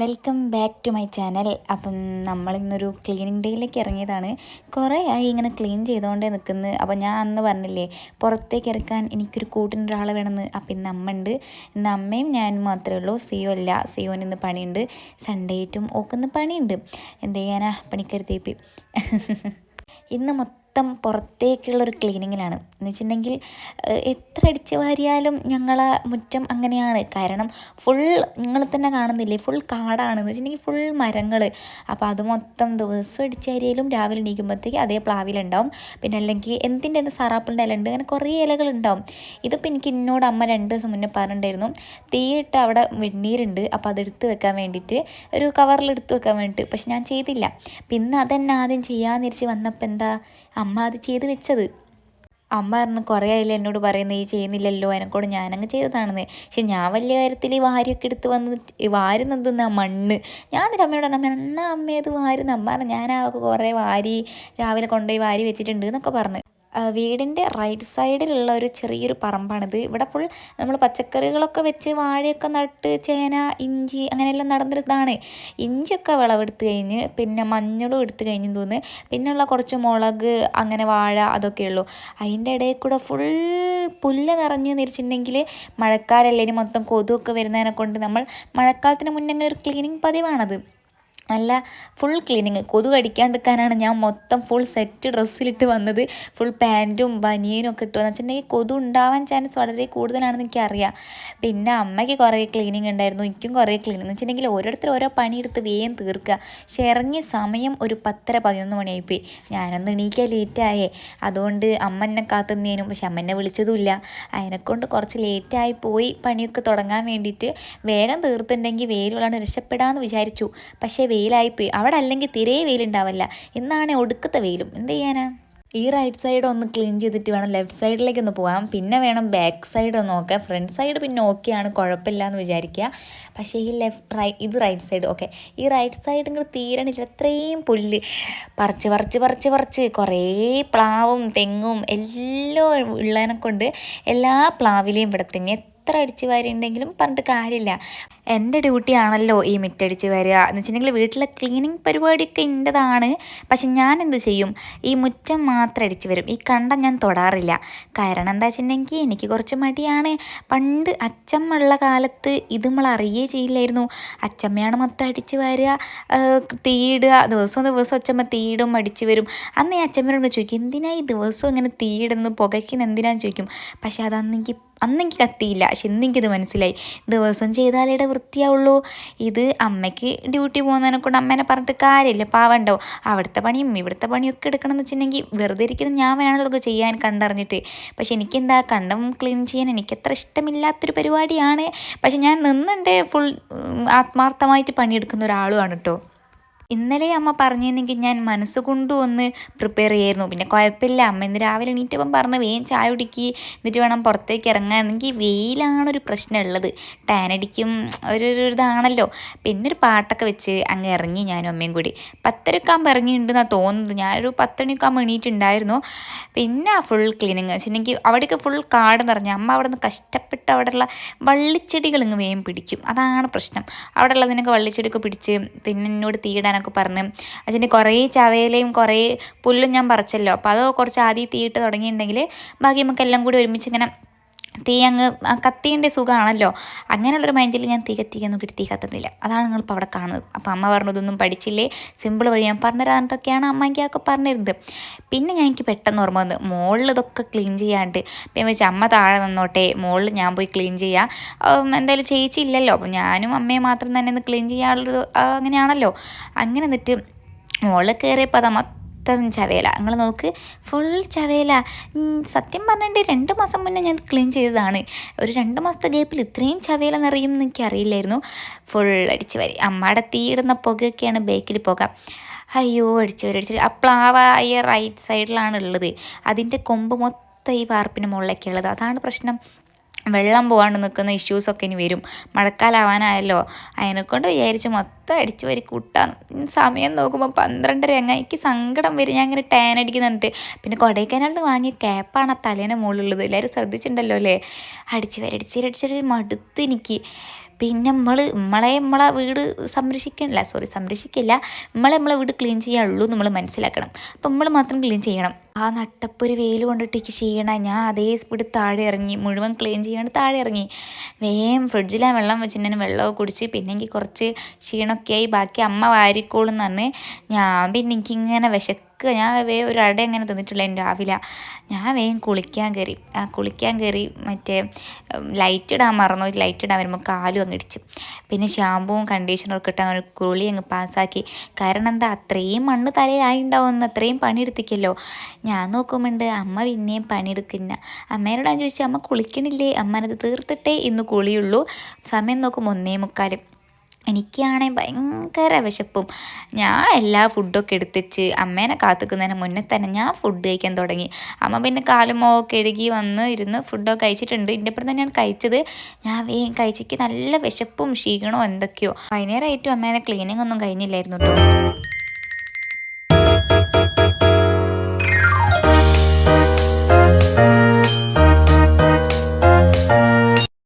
Welcome back to my channel. അപ്പം നമ്മളിന്നൊരു cleaning ഡേയിലേക്ക് ഇറങ്ങിയതാണ്. കുറേ ആയി ഇങ്ങനെ ക്ലീൻ ചെയ്തുകൊണ്ടേ നിൽക്കുന്നത്. അപ്പോൾ ഞാൻ അന്ന് പറഞ്ഞില്ലേ പുറത്തേക്ക് ഇറക്കാൻ എനിക്കൊരു കൂട്ടിനൊരാൾ വേണമെന്ന്. അപ്പം ഇന്ന് അമ്മ ഉണ്ട്. ഇന്ന് അമ്മയും ഞാനും മാത്രമേ ഉള്ളൂ. സിയോ ഇല്ല, സിയോന് ഇന്ന് പണിയുണ്ട്. സൺഡേ ആയിട്ടും ഓക്കുന്ന് പണിയുണ്ട്. എന്ത് ചെയ്യാനാ, പണിക്കരുത്തേപ്പി. ഇന്ന് മൊത്തം പുറത്തേക്കുള്ളൊരു ക്ലീനിങ്ങിലാണ് എന്ന് വെച്ചിട്ടുണ്ടെങ്കിൽ എത്ര അടിച്ച് വാരിയാലും ഞങ്ങളെ മുറ്റം അങ്ങനെയാണ്. കാരണം ഫുൾ നിങ്ങൾ തന്നെ കാണുന്നില്ലേ, ഫുൾ കാടാണെന്ന് വെച്ചിട്ടുണ്ടെങ്കിൽ ഫുൾ മരങ്ങൾ. അപ്പോൾ അത് മൊത്തം ദിവസം അടിച്ച് വാരിയാലും രാവിലെ എണീക്കുമ്പോഴത്തേക്ക് അതേ പ്ലാവിലുണ്ടാവും. പിന്നെ അല്ലെങ്കിൽ എന്തിൻ്റെ സറാപ്പിളിൻ്റെ ഇല ഉണ്ട്, അങ്ങനെ കുറേ ഇലകളുണ്ടാവും. ഇതിപ്പോൾ എന്നോട് അമ്മ 2 ദിവസം മുന്നേ പറഞ്ഞിട്ടുണ്ടായിരുന്നു, തീയിട്ട് അവിടെ വെണ്ണീരുണ്ട്, അപ്പോൾ അതെടുത്ത് വെക്കാൻ വേണ്ടിയിട്ട് ഒരു കവറിലെടുത്ത് വെക്കാൻ വേണ്ടിയിട്ട്. പക്ഷെ ഞാൻ ചെയ്തില്ല. പിന്നെ അതെന്നെ ആദ്യം ചെയ്യാമെന്നിരിച്ച് വന്നപ്പോൾ എന്താ അമ്മ അത് ചെയ്ത് വെച്ചത്. അമ്മ പറഞ്ഞു കുറേ ആയില്ല എന്നോട് പറയുന്നത്, ഈ ചെയ്യുന്നില്ലല്ലോ, എനക്കോട് ഞാനങ്ങ് ചെയ്തതാണെന്ന്. പക്ഷെ ഞാൻ വലിയ കാര്യത്തിൽ ഈ വാരിയൊക്കെ എടുത്ത് വന്ന് വാരുന്നെന്തെന്നാ മണ്ണ്. ഞാൻ എന്നിട്ട് അമ്മയോട് പറഞ്ഞു, അമ്മയത് വാരുന്ന. അമ്മ പറഞ്ഞു ഞാൻ ആ കുറേ വാരി രാവിലെ കൊണ്ടുപോയി വാരി വെച്ചിട്ടുണ്ട് എന്നൊക്കെ പറഞ്ഞു. വീടിൻ്റെ റൈറ്റ് സൈഡിലുള്ള ഒരു ചെറിയൊരു പറമ്പാണിത്. ഇവിടെ ഫുൾ നമ്മൾ പച്ചക്കറികളൊക്കെ വെച്ച് വാഴയൊക്കെ നട്ട് ചേന, ഇഞ്ചി അങ്ങനെയെല്ലാം നടന്നൊരു ഇതാണ്. ഇഞ്ചിയൊക്കെ വിളവെടുത്ത് കഴിഞ്ഞ്, പിന്നെ മഞ്ഞളും എടുത്ത് കഴിഞ്ഞു തോന്നുന്നു. പിന്നെയുള്ള കുറച്ച് മുളക്, അങ്ങനെ വാഴ, അതൊക്കെ ഉള്ളൂ. അതിൻ്റെ ഇടയിൽ കൂടെ ഫുൾ പുല്ല് നിറഞ്ഞ് നിരിച്ചിട്ടുണ്ടെങ്കിൽ മഴക്കാലമല്ലേ, ഇനി മൊത്തം കൊതുകൊക്കെ വരുന്നതിനെ കൊണ്ട് നമ്മൾ മഴക്കാലത്തിന് മുന്നേ അങ്ങനെ ഒരു ക്ലീനിങ് പതിവാണത്. നല്ല ഫുൾ ക്ലീനിങ്. കൊതു കടിക്കാണ്ടിരിക്കാനാണ് ഞാൻ മൊത്തം ഫുൾ സെറ്റ് ഡ്രസ്സിലിട്ട് വന്നത്. ഫുൾ പാൻറ്റും ബനിയനും ഒക്കെ ഇട്ട് വന്നു വെച്ചിട്ടുണ്ടെങ്കിൽ കൊതു ഉണ്ടാവാൻ ചാൻസ് വളരെ കൂടുതലാണെന്ന് എനിക്കറിയാം. പിന്നെ അമ്മയ്ക്ക് കുറേ ക്ലീനിങ് ഉണ്ടായിരുന്നു, എനിക്കും കുറേ ക്ലീനിങ് എന്ന് വെച്ചിട്ടുണ്ടെങ്കിൽ ഓരോരുത്തർ ഓരോ പണിയെടുത്ത് വേഗം തീർക്കുക. പക്ഷെ ഇറങ്ങിയ സമയം ഒരു 10:30-11 മണിയായിപ്പോയി. ഞാനൊന്ന് എണീക്കാൻ ലേറ്റായേ, അതുകൊണ്ട് അമ്മ എന്നെ കാത്തുനിന്നേനും. പക്ഷെ അമ്മ എന്നെ വിളിച്ചതുമില്ല. അതിനെക്കൊണ്ട് കുറച്ച് ലേറ്റായി പോയി പണിയൊക്കെ തുടങ്ങാൻ വേണ്ടിയിട്ട്. വേഗം തീർത്തിട്ടുണ്ടെങ്കിൽ വെയിലുള്ളതാണ് രക്ഷപ്പെടാമെന്ന് വിചാരിച്ചു. പക്ഷേ വെയിലായിപ്പോയി. അവിടെ അല്ലെങ്കിൽ തീരെ വെയിലുണ്ടാവില്ല. ഇന്നാണ് ഒടുക്കത്തെ വെയിലും. എന്ത് ചെയ്യാനാ. ഈ റൈറ്റ് സൈഡ് ഒന്ന് ക്ലീൻ ചെയ്തിട്ട് വേണം ലെഫ്റ്റ് സൈഡിലേക്ക് ഒന്ന് പോകാം. പിന്നെ വേണം ബാക്ക് സൈഡ് ഒന്ന് നോക്കാം. ഫ്രണ്ട് സൈഡ് പിന്നെ ഓക്കെയാണ്, കുഴപ്പമില്ല എന്ന് വിചാരിക്കുക. പക്ഷേ ഈ ഇത് റൈറ്റ് സൈഡ് ഓക്കെ. ഈ റൈറ്റ് സൈഡ് ഇങ്ങനെ തീരണില്ല. അത്രയും പുല്ല് പറിച്ച് കുറേ പ്ലാവും തെങ്ങും എല്ലാം ഉള്ളതിനെ കൊണ്ട് എല്ലാ പ്ലാവിലെയും ഇവിടെ തന്നെ എത്ര അടിച്ച് വാരി ഉണ്ടെങ്കിലും പറഞ്ഞിട്ട് കാര്യമില്ല. എൻ്റെ ഡ്യൂട്ടിയാണല്ലോ ഈ മിറ്റടിച്ച് വരിക എന്ന് വെച്ചിട്ടുണ്ടെങ്കിൽ വീട്ടിലെ ക്ലീനിങ് പരിപാടിയൊക്കെ എൻ്റെതാണ്. പക്ഷെ ഞാൻ എന്ത് ചെയ്യും, ഈ മുറ്റം മാത്രം അടിച്ച് വരും. ഈ കണ്ടം ഞാൻ തൊടാറില്ല. കാരണം എന്താ വെച്ചിട്ടുണ്ടെങ്കിൽ എനിക്ക് കുറച്ച് മടിയാണ്. പണ്ട് അച്ചമ്മ ഉള്ള കാലത്ത് ഇത് നമ്മൾ അറിയേ ചെയ്യില്ലായിരുന്നു. അച്ചമ്മയാണ് മൊത്തം അടിച്ച് വാരുക, തീയിടുക. ദിവസം അച്ചമ്മ തീയിടും, അടിച്ച് വരും. അന്ന് ഞാൻ അച്ചമ്മയോട് ചോദിക്കും, എന്തിനാ ഈ ദിവസവും ഇങ്ങനെ തീയിടുന്നു, പുകയ്ക്കുന്ന എന്തിനാന്ന് ചോദിക്കും. പക്ഷെ അന്നെനിക്ക് കത്തിയില്ല. പക്ഷെ ഇന്നെനിക്കിത് മനസ്സിലായി, ദിവസം ചെയ്താലേ വൃത്തിയാവുള്ളൂ. ഇത് അമ്മയ്ക്ക് ഡ്യൂട്ടി പോകുന്നതിനെ കൊണ്ട് അമ്മേനെ പറഞ്ഞിട്ട് കാര്യമില്ല, പാവണ്ടോ. അവിടുത്തെ പണിയും ഇവിടുത്തെ പണിയൊക്കെ എടുക്കണം എന്ന് വെച്ചിട്ടുണ്ടെങ്കിൽ വെറുതെ ഇരിക്കുന്നത് ഞാൻ വേണമല്ലോ ഇതൊക്കെ ചെയ്യാൻ കണ്ടറിഞ്ഞിട്ട്. പക്ഷെ എനിക്കെന്താ കണ്ടം ക്ലീൻ ചെയ്യാൻ എനിക്കത്ര ഇഷ്ടമില്ലാത്തൊരു പരിപാടിയാണ്. പക്ഷെ ഞാൻ നിന്നുണ്ട് ഫുൾ ആത്മാർത്ഥമായിട്ട് പണിയെടുക്കുന്ന ഒരാളുമാണ് കേട്ടോ. ഇന്നലെ അമ്മ പറഞ്ഞിരുന്നെങ്കിൽ ഞാൻ മനസ്സുകൊണ്ടും ഒന്ന് പ്രിപ്പയർ ചെയ്യായിരുന്നു. പിന്നെ കുഴപ്പമില്ല, അമ്മ ഇന്ന് രാവിലെ എണീറ്റപ്പം പറഞ്ഞ് വേഗം ചായ കുടിക്കുക, എന്നിട്ട് വേണം പുറത്തേക്ക് ഇറങ്ങാൻ. എനിക്ക് വെയിലാണൊരു പ്രശ്നമുള്ളത്, ടാനടിക്കും ഇതാണല്ലോ. പിന്നെ ഒരു പാട്ടൊക്കെ വെച്ച് അങ്ങ് ഇറങ്ങി ഞാനും അമ്മയും കൂടി. 10:30 ഇറങ്ങിയിട്ടുണ്ടെന്നാണ് തോന്നുന്നത്. ഞാനൊരു 10 എണീറ്റുണ്ടായിരുന്നു. പിന്നെ ഫുൾ ക്ലീനിങ് വെച്ചിട്ടുണ്ടെങ്കിൽ അവിടെയൊക്കെ ഫുൾ കാട് നിറഞ്ഞു. അമ്മ അവിടെ നിന്ന് കഷ്ടപ്പെട്ട് അവിടെയുള്ള വള്ളിച്ചെടികൾ ഇങ്ങ് വേഗം പിടിക്കും. അതാണ് പ്രശ്നം. അവിടെ ഉള്ളതിനൊക്കെ വള്ളിച്ചെടിയൊക്കെ പിടിച്ച് പിന്നെ എന്നോട് തീയിടാനൊക്കെ പറഞ്ഞ്. അതിൻ്റെ കുറേ ചവയിലയും കുറേ പുല്ലും ഞാൻ പറിച്ചല്ലോ. അപ്പോൾ അത് കുറച്ച് ആദ്യം തീയിട്ട് തുടങ്ങിയിട്ടുണ്ടെങ്കിൽ ബാക്കി നമുക്ക് എല്ലാം കൂടി ഒരുമിച്ച് ഇങ്ങനെ തീ അങ്ങ് കത്തീൻ്റെ സുഖമാണല്ലോ. അങ്ങനെയുള്ളൊരു മൈൻഡിൽ ഞാൻ തീ കത്തിക്കൊന്നും തീ കത്തുന്നില്ല. അതാണ് നിങ്ങളിപ്പോൾ അവിടെ കാണുന്നത്. അപ്പോൾ അമ്മ പറഞ്ഞു ഇതൊന്നും പഠിച്ചില്ലേ, സിമ്പിൾ വഴി ഞാൻ പറഞ്ഞുതരാനൊക്കെയാണ് അമ്മയ്ക്കൊക്കെ പറഞ്ഞിരുന്നത്. പിന്നെ എനിക്ക് പെട്ടെന്ന് ഓർമ്മ വന്ന് മുകളിൽ ഇതൊക്കെ ക്ലീൻ ചെയ്യാണ്ട്. അപ്പം ഞാൻ വെച്ചാൽ അമ്മ താഴെ നിന്നോട്ടെ, മുകളിൽ ഞാൻ പോയി ക്ലീൻ ചെയ്യാം. എന്തായാലും ചേച്ചി ഇല്ലല്ലോ, അപ്പോൾ ഞാനും അമ്മയും മാത്രം തന്നെ ഒന്ന് ക്ലീൻ ചെയ്യാനുള്ളൊരു അങ്ങനെയാണല്ലോ. അങ്ങനെ എന്നിട്ട് മുകളിൽ കയറിയപ്പോൾ അത് മൊത്തം ചവേല. നിങ്ങൾ നോക്ക്, ഫുൾ ചവേല. സത്യം പറഞ്ഞിട്ട് 2 മാസം മുന്നേ ഞാൻ ക്ലീൻ ചെയ്തതാണ്. ഒരു 2 മാസത്തെ ഗ്യാപ്പിൽ ഇത്രയും ചവേല നിറയും എന്ന് എനിക്കറിയില്ലായിരുന്നു. ഫുൾ അടിച്ച് വാരി. അമ്മയുടെ തീയിടുന്ന പുകയൊക്കെയാണ് ബേക്കിൽ പുക. അയ്യോ, അടിച്ചു ആ പ്ലാവ് ഈ റൈറ്റ് സൈഡിലാണ് ഉള്ളത്. അതിൻ്റെ കൊമ്പ് മൊത്തം ഈ വാർപ്പിന് മുകളിലൊക്കെ ഉള്ളത്. അതാണ് പ്രശ്നം. വെള്ളം പോകാണ്ട് നിൽക്കുന്ന ഇഷ്യൂസൊക്കെ ഇനി വരും. മഴക്കാലമാവാനായല്ലോ. അതിനെക്കൊണ്ട് വിചാരിച്ച് മൊത്തം അടിച്ചു വരി കൂട്ടാൻ. സമയം നോക്കുമ്പോൾ 12:30 എനിക്ക് സങ്കടം വരും. ഞാൻ ഇങ്ങനെ ടാൻ അടിക്കുന്നുണ്ട്. പിന്നെ കൊടൈക്കനാലിൽ നിന്ന് വാങ്ങിയ ക്യാപ്പാണ് ആ തലേൻ്റെ മുകളിലുള്ളത്. എല്ലാവരും ശ്രദ്ധിച്ചിട്ടുണ്ടല്ലോ അല്ലേ. അടിച്ച് വരി മടുത്ത് എനിക്ക്. പിന്നെ നമ്മളെ വീട് സംരക്ഷിക്കില്ല, നമ്മളെ വീട് ക്ലീൻ ചെയ്യാനുള്ളൂ നമ്മൾ മനസ്സിലാക്കണം. അപ്പം നമ്മൾ മാത്രം ക്ലീൻ ചെയ്യണം. ആ നട്ടപ്പൊരു വെയിൽ കൊണ്ടിട്ടേക്ക് ചെയ്യണം. ഞാൻ അതേ സ്പീഡ് താഴെ ഇറങ്ങി, മുഴുവൻ ക്ലീൻ ചെയ്യാണ്ട് താഴെ ഇറങ്ങി. വേഗം ഫ്രിഡ്ജിലാണ് വെള്ളം വെച്ചിട്ടുണ്ടെങ്കിൽ വെള്ളമൊക്കെ കുടിച്ച്, പിന്നെ എനിക്ക് കുറച്ച് ക്ഷീണമൊക്കെ ആയി. ബാക്കി അമ്മ വാരിക്കോളും എന്ന് പറഞ്ഞ് ഞാൻ പിന്നെ എനിക്കിങ്ങനെ ഞാൻ ഒരു അട അങ്ങനെ തിന്നിട്ടുള്ള രാവിലെ. ഞാൻ വേഗം കുളിക്കാൻ കയറി. മറ്റേ ലൈറ്റ് ഇടാൻ മറന്നു. ലൈറ്റ് ഇടാൻ വരുമ്പോൾ കാലും അങ്ങ് ഇടിച്ചു. പിന്നെ ഷാമ്പുവും കണ്ടീഷണറൊക്കെ ഇട്ട് അങ്ങനെ കുളി അങ്ങ് പാസ്സാക്കി. കാരണം എന്താ, അത്രയും മണ്ണ് തലയിലായി ഉണ്ടാവുമെന്ന്, അത്രയും പണിയെടുത്തിക്കല്ലോ. ഞാൻ നോക്കുമ്പോണ്ട് അമ്മ പിന്നെയും പണിയെടുക്കുന്ന. അമ്മേനോട് ഞാൻ ചോദിച്ചാൽ അമ്മ കുളിക്കണില്ലേ, അമ്മനത് തീർത്തിട്ടേ ഇന്ന് കുളിയുള്ളൂ. സമയം നോക്കുമ്പോൾ 1:45. എനിക്കാണെങ്കിൽ ഭയങ്കര വിശപ്പും. ഞാൻ എല്ലാ ഫുഡൊക്കെ എടുത്തിച്ച് അമ്മേനെ കാത്തുക്കുന്നതിന് മുന്നേ തന്നെ ഞാൻ ഫുഡ് കഴിക്കാൻ തുടങ്ങി. അമ്മ പിന്നെ കാലും മുഖമൊക്കെ കഴുകി വന്ന് ഇരുന്ന് ഫുഡൊക്കെ കഴിച്ചിട്ടുണ്ട്. ഇതിൻ്റെ അപ്പുറം തന്നെയാണ് കഴിച്ചത്. ഞാൻ വേഗം കഴിച്ചിട്ട് നല്ല വിശപ്പും ക്ഷീണവും എന്തൊക്കെയോ. വൈകുന്നേരമായിട്ടും അമ്മേനെ ക്ലീനിങ് ഒന്നും കഴിഞ്ഞില്ലായിരുന്നു കേട്ടോ.